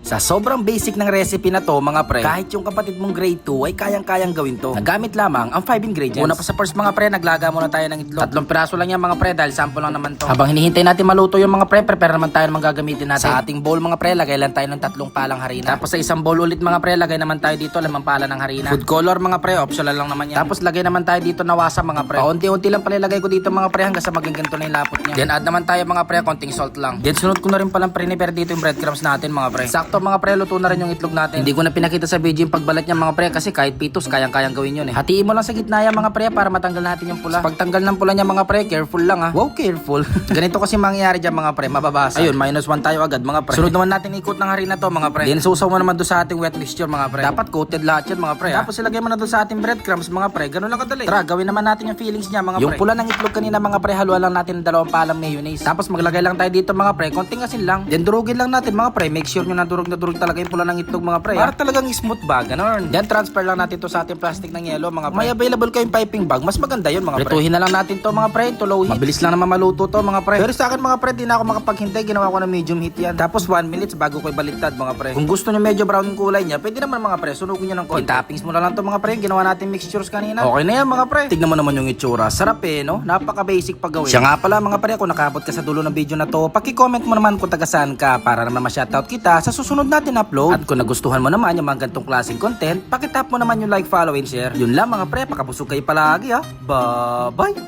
Sa sobrang basic ng recipe na to mga pre, kahit yung kapatid mong grade 2 ay kayang-kayang gawin to. Nagamit lamang ang 5 ingredients. Una pa sa first mga pre, naglaga muna tayo ng itlog. 3 piraso lang yan mga pre dahil sample lang naman to. Habang hinihintay natin maluto yung mga pre, prepare naman tayo ng mga gagamitin natin. Sa ating bowl mga pre, lagay lang tayo ng 3 palang harina. Tapos sa isang bowl ulit mga pre, lagay naman tayo dito 5 pala ng harina. Food color mga pre, optional lang naman yan. Tapos lagay naman tayo dito na wasa mga pre. Paunti-unti lang pala ilagay ko dito mga pre hanggang sa maging ganito na yung lapot niya. Then add naman tayo mga pre, konting salt lang. Then sunod ko na rin palang prepare dito yung breadcrumbs natin mga pre. Sakto mga pre, luto na rin yung itlog natin. Hindi ko na pinakita sa video yung pagbalat niya mga pre kasi kahit pitos kayang-kayang gawin yun eh. Hatiin mo lang sa gitna yan mga pre para matanggal natin yung pula. Pagtanggal ng pula niya mga pre, careful lang ha. Wow, careful. Ganito kasi mangyayari dyan mga pre, mababasa. Ayun, -1 tayo agad mga pre. Sunod naman natin ikot ng harina to mga pre. Then susaw mo naman doon sa ating wet mixture mga pre. Dapat coated lahat yan mga pre. Tapos ilagay mo na doon sa ating breadcrumbs mga pre. Ganun lang kadali. Tara, gawin naman natin yung fillings niya mga pre. Yung pula ng itlog kanina mga pre, haluan lang natin ng 2 palang mayonnaise. Tapos maglagay lang tayo dito mga pre, konting asin lang. Then durugin lang natin mga pre. Make sure nyo na durug talaga yung pula ng itlog mga pre. Para talagang smooth ba, ganun. Then transfer lang natin to sa ating plastic ng yelo mga pre. May available kayong piping bag, mas maganda yun mga pre. Prituhin na lang natin to mga pre, to low heat. Mabilis lang naman maluto to mga pre. Pero sa akin mga pre, di na ako makapaghintay, ginawa ko na medium heat yan. Tapos 1 minutes bago ko ibaliktad mga pre. Kung gusto nyo medyo brown yung kulay niya, pwede naman mga pre, sunugin nyo ng konti. Toppings mo na lang to mga pre, ginawa natin mixtures kanina. Okay na yan mga pre. Tignan mo naman yung itsura, sarap eh no? Napaka basic pag gawin. Siya nga pala mga pre, kung nakabot ka sa dulo ng video na to, paki-comment mo naman kung taga saan ka para naman ma-shoutout kita sa susunod natin upload. At kung nagustuhan mo naman yung mga gantong klaseng content, pakitap mo naman yung like, follow, and share. Yun lang mga pre, pakabusog kayo palagi ha. Bye-bye!